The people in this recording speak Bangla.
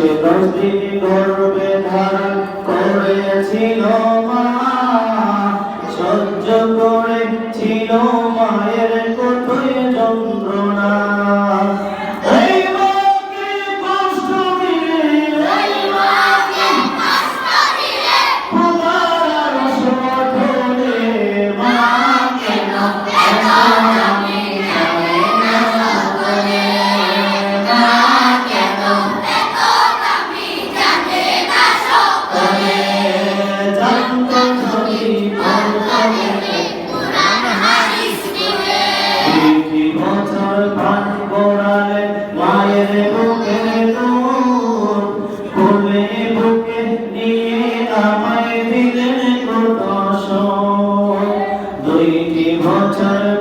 মাসে 10 দিন গর্ভে ধারণ করেছিল মা, সহ্য করেছিল মায়ের কতই যন্ত্রণা। মায়ের বুকে দুধ কোলে বুকে নিয়ে আমায় দিলেন কত শোক, 2 বছর